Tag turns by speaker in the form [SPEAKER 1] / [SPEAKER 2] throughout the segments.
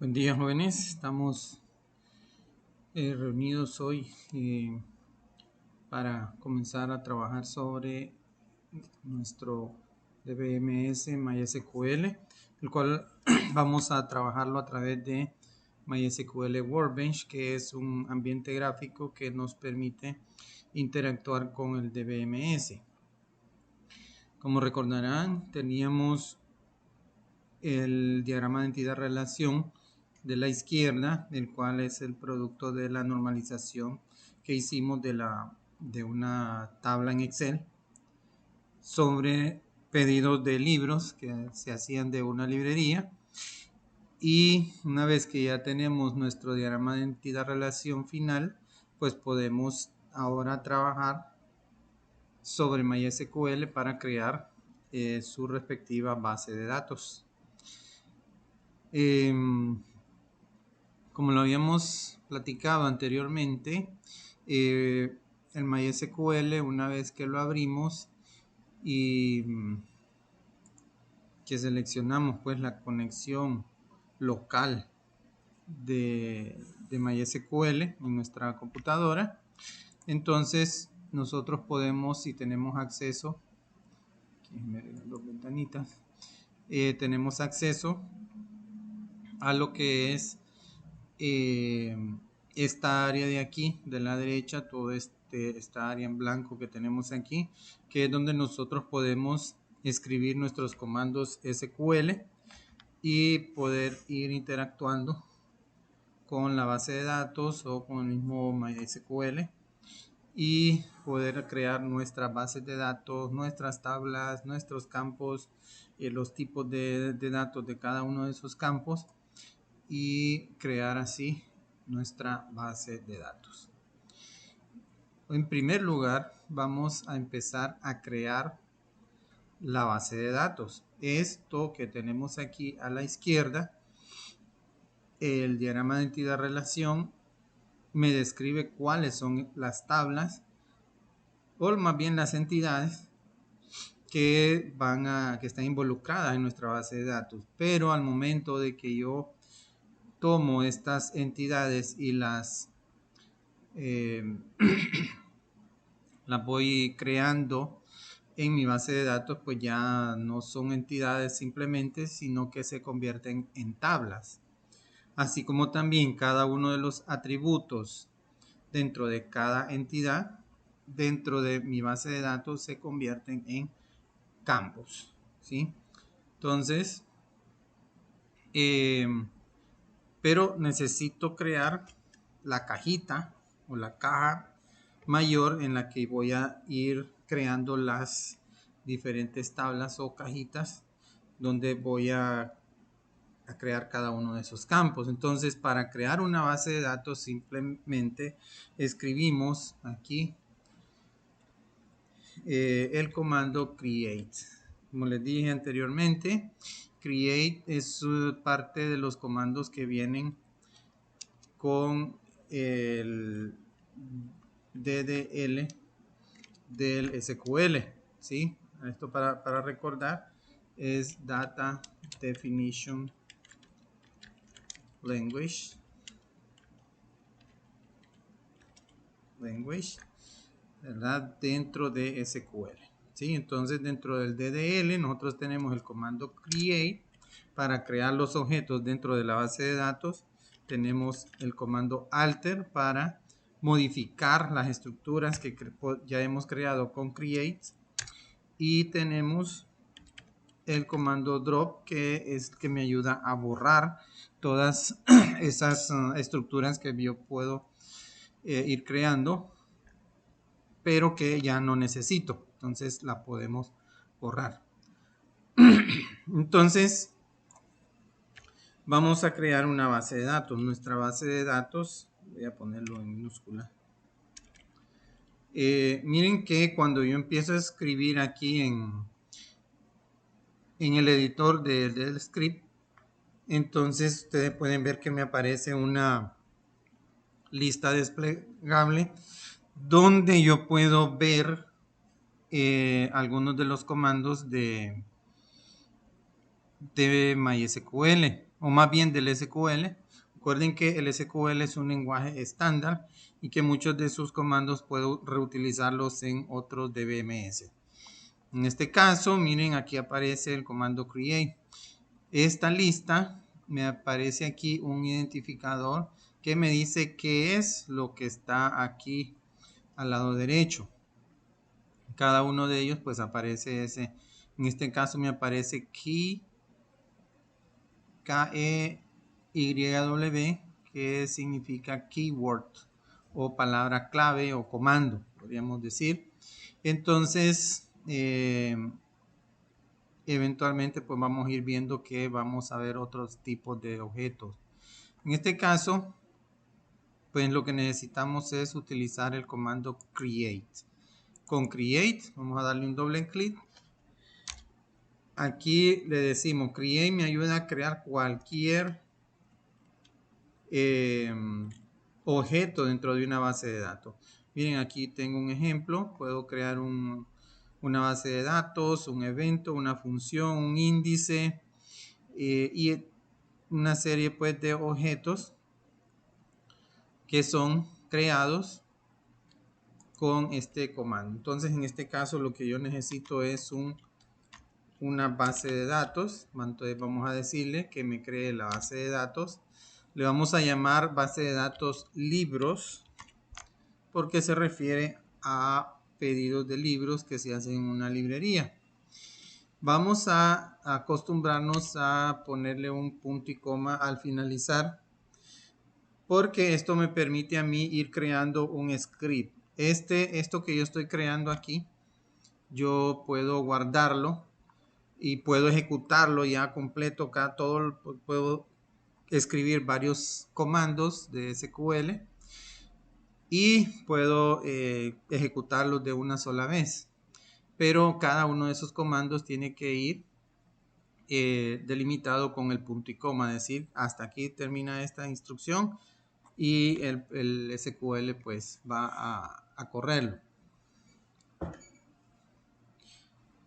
[SPEAKER 1] Buen día, jóvenes. Estamos reunidos hoy para comenzar a trabajar sobre nuestro DBMS MySQL, el cual vamos a trabajarlo a través de MySQL Workbench, que es un ambiente gráfico que nos permite interactuar con el DBMS. Como recordarán, teníamos el diagrama de entidad-relación de la izquierda, el cual es el producto de la normalización que hicimos de una tabla en Excel sobre pedidos de libros que se hacían de una librería. Y una vez que ya tenemos nuestro diagrama de entidad-relación final, pues podemos ahora trabajar sobre MySQL para crear su respectiva base de datos. Como lo habíamos platicado anteriormente, el MySQL, una vez que lo abrimos y que seleccionamos pues la conexión local de MySQL en nuestra computadora, entonces nosotros podemos, si tenemos acceso, dos ventanitas, tenemos acceso a lo que es esta área de aquí, de la derecha, toda esta área en blanco que tenemos aquí, que es donde nosotros podemos escribir nuestros comandos SQL y poder ir interactuando con la base de datos o con el mismo MySQL y poder crear nuestras bases de datos, nuestras tablas, nuestros campos, los tipos de datos de cada uno de esos campos y crear así nuestra base de datos. En primer lugar, vamos a empezar a crear la base de datos. Esto que tenemos aquí a la izquierda, el diagrama de entidad-relación, me describe cuáles son las tablas o más bien las entidades que están involucradas en nuestra base de datos. Pero al momento de que yo tomo estas entidades y las voy creando en mi base de datos, pues ya no son entidades simplemente, sino que se convierten en tablas. Así como también cada uno de los atributos dentro de cada entidad, dentro de mi base de datos, se convierten en campos, ¿sí? Entonces, pero necesito crear la cajita o la caja mayor en la que voy a ir creando las diferentes tablas o cajitas donde voy a crear cada uno de esos campos. Entonces, para crear una base de datos simplemente escribimos aquí el comando create. Como les dije anteriormente, create es parte de los comandos que vienen con el DDL del SQL, ¿sí? Esto para recordar es Data Definition Language, ¿verdad? Dentro de SQL, ¿sí? Entonces, dentro del DDL nosotros tenemos el comando create para crear los objetos dentro de la base de datos. Tenemos el comando alter para modificar las estructuras que ya hemos creado con create. Y tenemos el comando drop, que es que me ayuda a borrar todas esas estructuras que yo puedo ir creando, pero que ya no necesito. Entonces la podemos borrar. Entonces vamos a crear una base de datos. Nuestra base de datos, voy a ponerlo en minúscula. Miren que cuando yo empiezo a escribir aquí en el editor del script, entonces ustedes pueden ver que me aparece una lista desplegable donde yo puedo ver algunos de los comandos de MySQL. o más bien del SQL. Recuerden que el SQL es un lenguaje estándar y que muchos de sus comandos puedo reutilizarlos en otros DBMS. En este caso, miren, aquí aparece el comando create. Esta lista me aparece aquí un identificador que me dice qué es lo que está aquí al lado derecho. Cada uno de ellos pues aparece ese. En este caso me aparece key, K-E-Y-W, que significa keyword o palabra clave o comando, podríamos decir. Entonces, eventualmente pues vamos a ir viendo que vamos a ver otros tipos de objetos. En este caso, pues lo que necesitamos es utilizar el comando create. Con create vamos a darle un doble clic. Aquí le decimos create me ayuda a crear cualquier objeto dentro de una base de datos. Miren, aquí tengo un ejemplo. Puedo crear una base de datos, un evento, una función, un índice y una serie pues de objetos que son creados con este comando. Entonces, en este caso, lo que yo necesito es una base de datos. Entonces, vamos a decirle que me cree la base de datos. Le vamos a llamar base de datos libros porque se refiere a pedidos de libros que se hacen en una librería. Vamos a acostumbrarnos a ponerle un punto y coma al finalizar porque esto me permite a mí ir creando un script. Esto que yo estoy creando aquí, yo puedo guardarlo y puedo ejecutarlo ya completo. Acá todo puedo escribir varios comandos de SQL y puedo ejecutarlos de una sola vez. Pero cada uno de esos comandos tiene que ir delimitado con el punto y coma, es decir, hasta aquí termina esta instrucción y el SQL pues va a correrlo.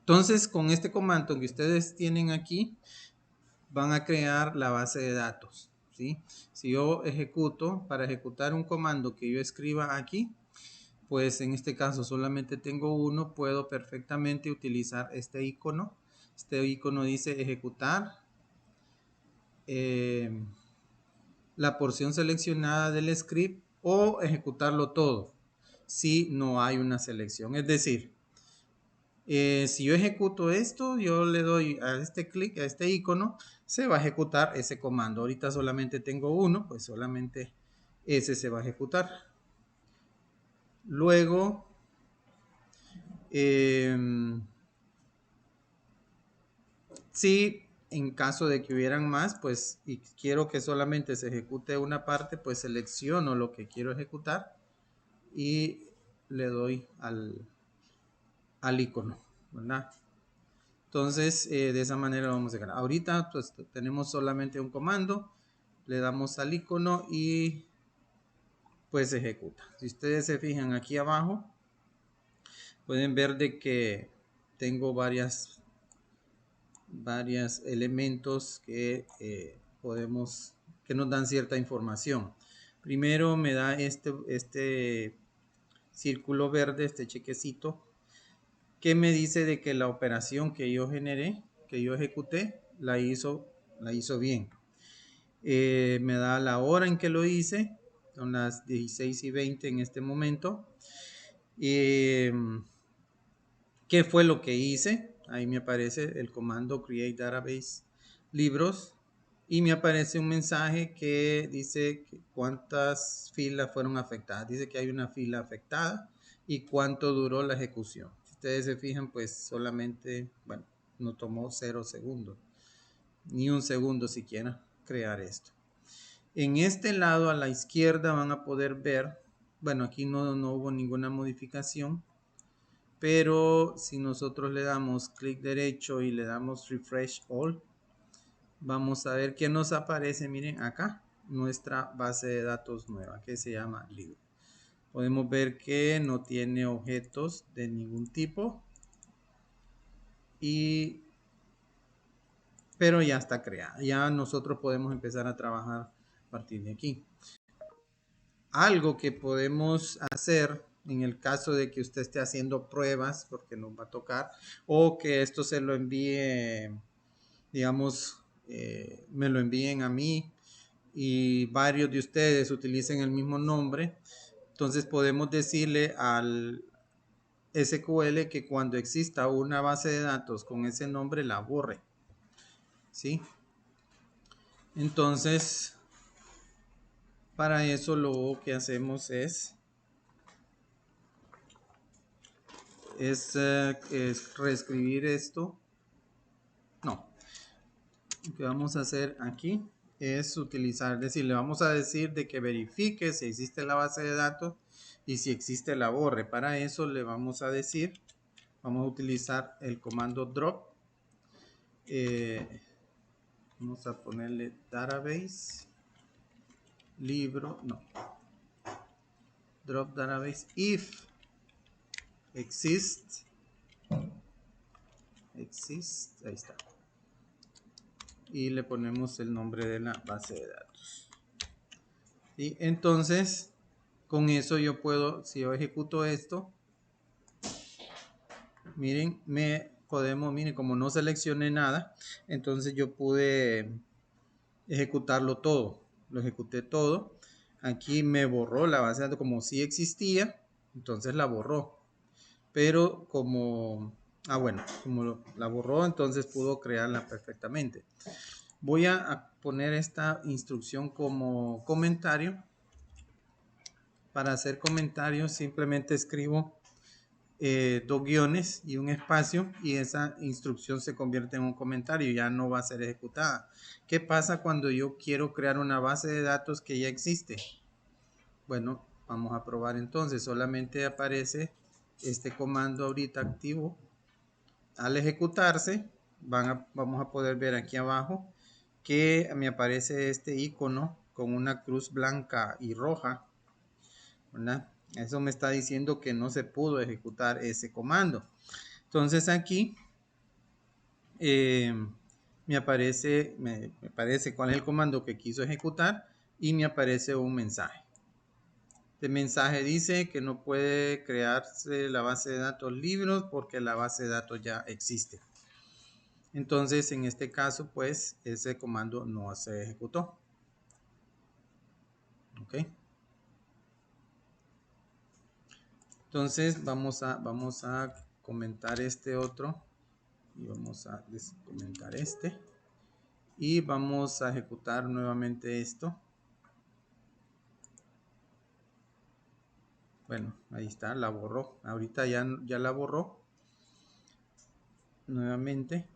[SPEAKER 1] Entonces, con este comando que ustedes tienen aquí, van a crear la base de datos, ¿sí? Si yo ejecuto, para ejecutar un comando que yo escriba aquí, pues en este caso solamente tengo uno, puedo perfectamente utilizar este icono. Este icono dice ejecutar la porción seleccionada del script o ejecutarlo todo si no hay una selección. Es decir, si yo ejecuto esto, yo le doy a este clic, a este icono, se va a ejecutar ese comando. Ahorita solamente tengo uno, pues solamente ese se va a ejecutar. Luego, si en caso de que hubieran más, pues y quiero que solamente se ejecute una parte, pues selecciono lo que quiero ejecutar y le doy al icono, ¿verdad? Entonces, de esa manera vamos a llegar. Ahorita, pues tenemos solamente un comando, le damos al icono y pues se ejecuta. Si ustedes se fijan aquí abajo, pueden ver de que tengo varios elementos que que nos dan cierta información. Primero me da este círculo verde, este chequecito, que me dice de que la operación que yo generé, que yo ejecuté, la hizo bien. Me da la hora en que lo hice, son las 16:20 en este momento. ¿Qué fue lo que hice? Ahí me aparece el comando create database libros y me aparece un mensaje que dice cuántas filas fueron afectadas. Dice que hay una fila afectada y cuánto duró la ejecución. Si ustedes se fijan, pues solamente, bueno, no tomó 0 segundos, ni un segundo siquiera crear esto. En este lado a la izquierda van a poder ver, bueno, aquí no hubo ninguna modificación, pero si nosotros le damos clic derecho y le damos refresh all, vamos a ver que nos aparece, miren acá, nuestra base de datos nueva que se llama libro. Podemos ver que no tiene objetos de ningún tipo y pero ya está creada. Ya nosotros podemos empezar a trabajar a partir de aquí. Algo que podemos hacer en el caso de que usted esté haciendo pruebas, porque nos va a tocar, o que esto se lo envíe, digamos, me lo envíen a mí y varios de ustedes utilicen el mismo nombre, entonces podemos decirle al SQL que cuando exista una base de datos con ese nombre la borre, ¿sí? Entonces, para eso lo que hacemos es reescribir esto. No, lo que vamos a hacer aquí es le vamos a decir de que verifique si existe la base de datos y si existe la borre. Para eso le vamos a decir, vamos a utilizar el comando drop. Vamos a ponerle database, libro, no, drop database if exist, ahí está. Y le ponemos el nombre de la base de datos. ¿Sí? Entonces, con eso yo puedo, si yo ejecuto esto, miren, miren, como no seleccioné nada, entonces yo pude ejecutarlo todo. Lo ejecuté todo. Aquí me borró la base de datos como si existía, entonces la borró. Pero como, bueno, como la borró, entonces pudo crearla perfectamente. Voy a poner esta instrucción como comentario. Para hacer comentarios simplemente escribo 2 guiones y un espacio y esa instrucción se convierte en un comentario, ya no va a ser ejecutada. ¿Qué pasa cuando yo quiero crear una base de datos que ya existe? Bueno, vamos a probar entonces. Solamente aparece este comando ahorita activo. Al ejecutarse, vamos a poder ver aquí abajo que me aparece este icono con una cruz blanca y roja, ¿verdad? Eso me está diciendo que no se pudo ejecutar ese comando. Entonces aquí me aparece cuál es el comando que quiso ejecutar y me aparece un mensaje. Este mensaje dice que no puede crearse la base de datos libros porque la base de datos ya existe. Entonces, en este caso, pues, ese comando no se ejecutó. ¿Ok? Entonces, vamos a comentar este otro. Y vamos a descomentar este. Y vamos a ejecutar nuevamente esto. Bueno, ahí está, la borró. Ahorita ya la borró. Nuevamente.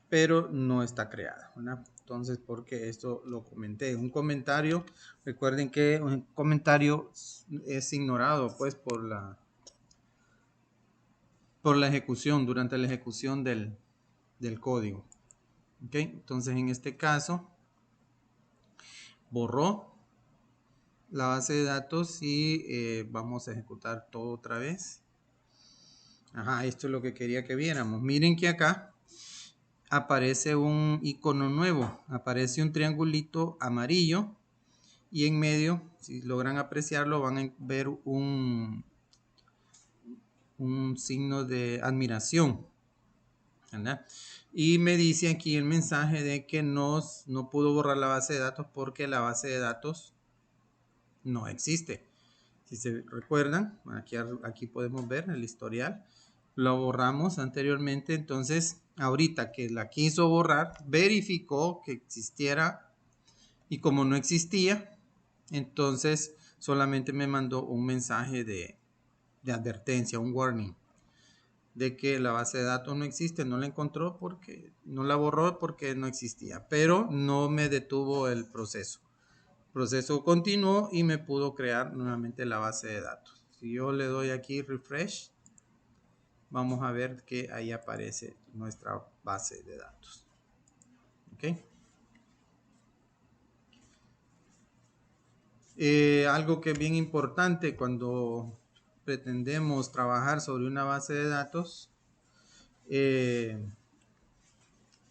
[SPEAKER 1] Pero no está creada, ¿verdad? Entonces, porque esto lo comenté. Un comentario, recuerden que un comentario es ignorado pues por la ejecución, durante la ejecución del código. ¿Ok? Entonces, en este caso, borró la base de datos y vamos a ejecutar todo otra vez. Ajá, esto es lo que quería que viéramos. Miren que acá aparece un icono nuevo. Aparece un triangulito amarillo y en medio, si logran apreciarlo, van a ver un signo de admiración, ¿verdad? Y me dice aquí el mensaje de que no pudo borrar la base de datos porque la base de datos no existe. Si se recuerdan, aquí podemos ver el historial. Lo borramos anteriormente, entonces ahorita que la quiso borrar, verificó que existiera y como no existía, entonces solamente me mandó un mensaje de advertencia, un warning, de que la base de datos no existe, no la encontró porque no la borró porque no existía, pero no me detuvo el proceso. El proceso continuó y me pudo crear nuevamente la base de datos. Si yo le doy aquí refresh, vamos a ver que ahí aparece nuestra base de datos. ¿Ok? Algo que es bien importante cuando pretendemos trabajar sobre una base de datos,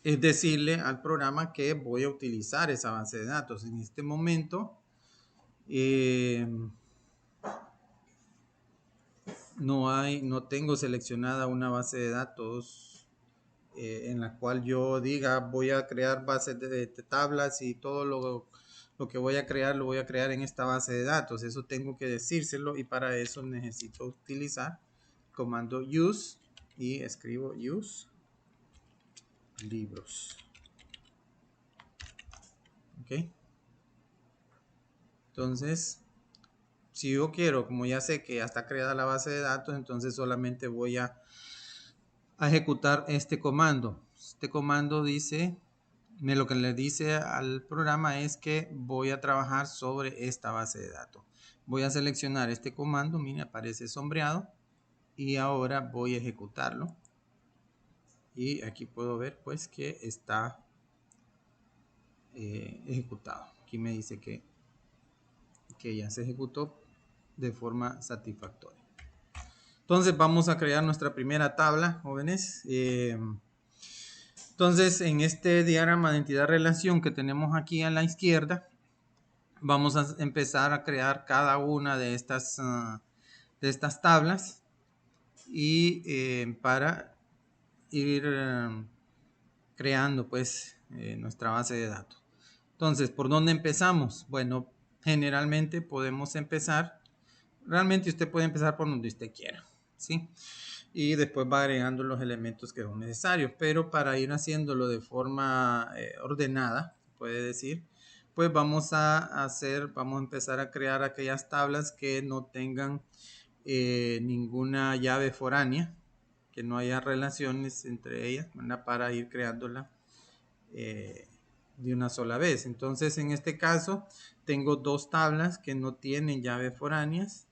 [SPEAKER 1] es decirle al programa que voy a utilizar esa base de datos. En este momento no tengo seleccionada una base de datos en la cual yo diga voy a crear bases de tablas y todo lo que voy a crear lo voy a crear en esta base de datos. Eso tengo que decírselo y para eso necesito utilizar el comando use y escribo use libros. Ok. Entonces, si yo quiero, como ya sé que ya está creada la base de datos, entonces solamente voy a ejecutar este comando. Este comando dice, lo que le dice al programa es que voy a trabajar sobre esta base de datos. Voy a seleccionar este comando, mire, aparece sombreado y ahora voy a ejecutarlo. Y aquí puedo ver pues que está ejecutado. Aquí me dice que ya se ejecutó de forma satisfactoria. Entonces vamos a crear nuestra primera tabla, jóvenes. Entonces en este diagrama de entidad relación que tenemos aquí a la izquierda, vamos a empezar a crear cada una de estas tablas y para ir creando pues nuestra base de datos. Entonces, ¿por dónde empezamos? Bueno, generalmente podemos empezar, realmente usted puede empezar por donde usted quiera, ¿sí? Y después va agregando los elementos que son necesarios, pero para ir haciéndolo de forma ordenada, puede decir, pues vamos a empezar a crear aquellas tablas que no tengan ninguna llave foránea, que no haya relaciones entre ellas, ¿verdad? Para ir creándola de una sola vez. Entonces, en este caso, tengo dos tablas que no tienen llaves foráneas.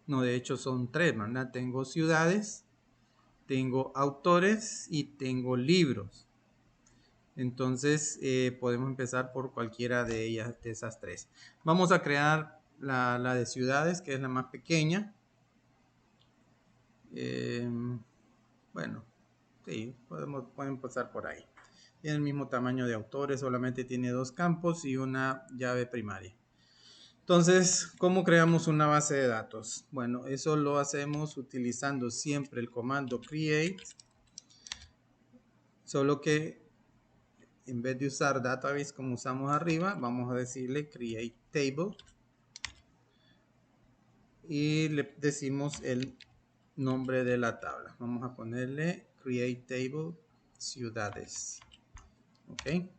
[SPEAKER 1] No, de hecho son tres, ¿verdad? Tengo ciudades, tengo autores y tengo libros. Entonces, podemos empezar por cualquiera de ellas, de esas tres. Vamos a crear la de ciudades, que es la más pequeña. Bueno, sí, pueden empezar por ahí. Tiene el mismo tamaño de autores, solamente tiene dos campos y una llave primaria. Entonces, ¿cómo creamos una base de datos? Bueno, eso lo hacemos utilizando siempre el comando create, solo que en vez de usar database como usamos arriba, vamos a decirle create table y le decimos el nombre de la tabla. Vamos a ponerle create table ciudades. Ok.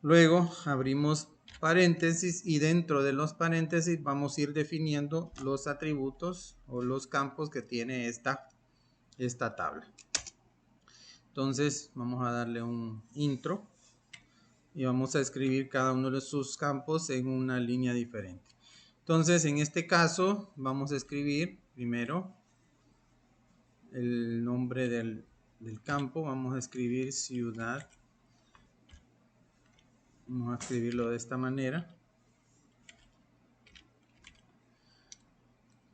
[SPEAKER 1] Luego abrimos paréntesis y dentro de los paréntesis vamos a ir definiendo los atributos o los campos que tiene esta tabla. Entonces vamos a darle un intro y vamos a escribir cada uno de sus campos en una línea diferente. Entonces en este caso vamos a escribir primero el nombre del campo. Vamos a escribir ciudad. Vamos a escribirlo de esta manera.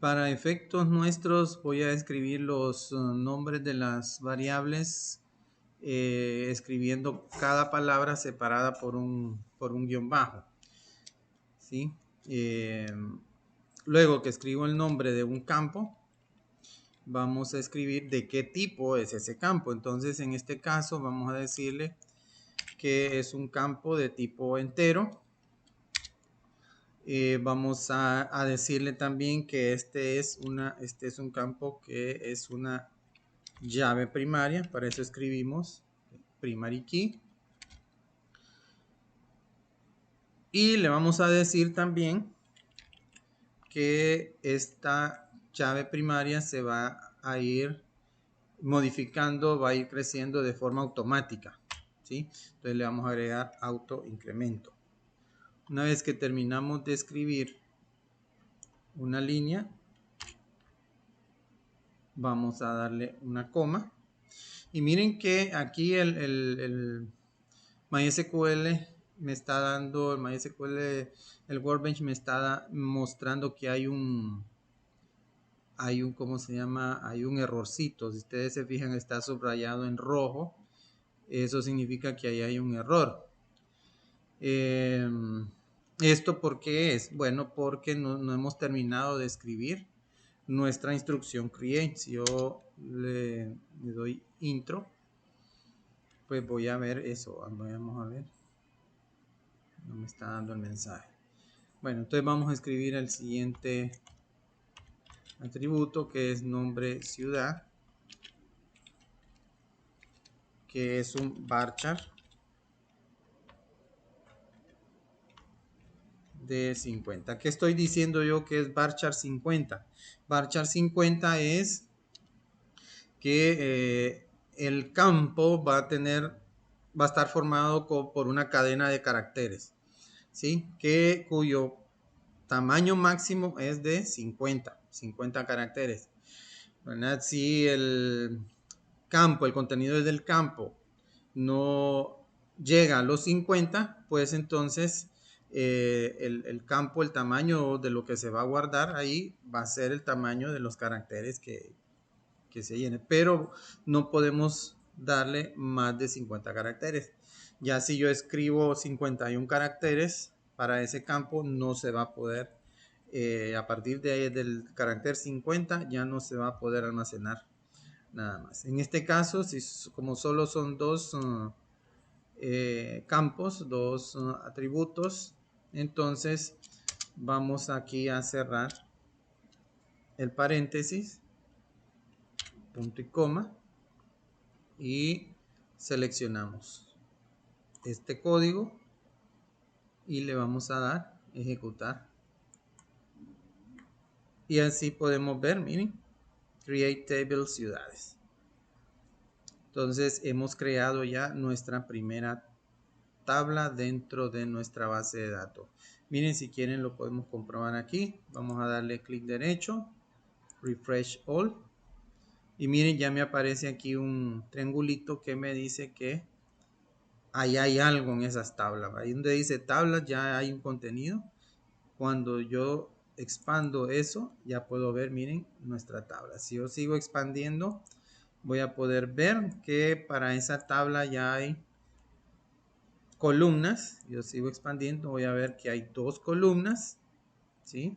[SPEAKER 1] Para efectos nuestros voy a escribir los nombres de las variables escribiendo cada palabra separada por un guión bajo. ¿Sí? Luego que escribo el nombre de un campo, vamos a escribir de qué tipo es ese campo. Entonces en este caso vamos a decirle que es un campo de tipo entero. Vamos a decirle también que este es un campo que es una llave primaria. Para eso escribimos primary key. Y le vamos a decir también que esta llave primaria se va a ir modificando, va a ir creciendo de forma automática, ¿sí? Entonces le vamos a agregar auto incremento. Una vez que terminamos de escribir una línea, vamos a darle una coma. Y miren que aquí el MySQL me está dando, el MySQL, el Workbench me está mostrando que hay un hay un, ¿cómo se llama? Hay un errorcito. Si ustedes se fijan, está subrayado en rojo. Eso significa que ahí hay un error. ¿Esto por qué es? Bueno, porque no hemos terminado de escribir nuestra instrucción create. Si yo le doy intro, pues voy a ver eso. Vamos a ver. No me está dando el mensaje. Bueno, entonces vamos a escribir el siguiente atributo, que es nombre ciudad, que es un varchar de 50. ¿Qué estoy diciendo yo que es varchar 50? Varchar 50 es que el campo va a estar formado por una cadena de caracteres, ¿sí? Cuyo tamaño máximo es de 50 caracteres, ¿verdad? Si el contenido del campo no llega a los 50, pues entonces el campo, el tamaño de lo que se va a guardar ahí va a ser el tamaño de los caracteres que se llene, pero no podemos darle más de 50 caracteres. Ya si yo escribo 51 caracteres para ese campo, no se va a poder, a partir de ahí, del carácter 50, ya no se va a poder almacenar nada más. En este caso, si como solo son dos campos, dos atributos, entonces vamos aquí a cerrar el paréntesis, punto y coma, y seleccionamos este código y le vamos a dar ejecutar, y así podemos ver, miren, create table ciudades. Entonces hemos creado ya nuestra primera tabla dentro de nuestra base de datos. Miren, si quieren lo podemos comprobar aquí. Vamos a darle clic derecho, refresh all, y miren, ya me aparece aquí un triangulito que me dice que ahí hay algo en esas tablas. Ahí donde dice tablas ya hay un contenido. Cuando yo expando eso, ya puedo ver, miren, nuestra tabla. Si yo sigo expandiendo, voy a poder ver que para esa tabla ya hay columnas. Yo sigo expandiendo, voy a ver que hay dos columnas, ¿sí?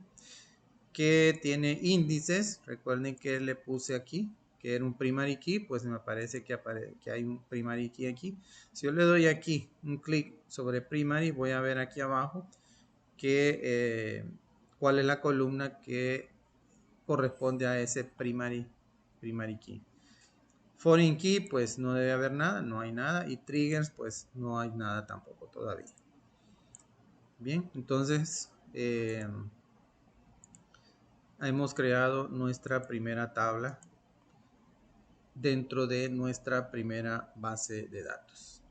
[SPEAKER 1] Que tiene índices. Recuerden que le puse aquí que era un primary key, pues me parece que hay un primary key aquí. Si yo le doy aquí un clic sobre primary, voy a ver aquí abajo que cuál es la columna que corresponde a ese primary key. Foreign key, pues no debe haber nada, no hay nada, y triggers, pues no hay nada tampoco todavía. Bien, entonces hemos creado nuestra primera tabla dentro de nuestra primera base de datos.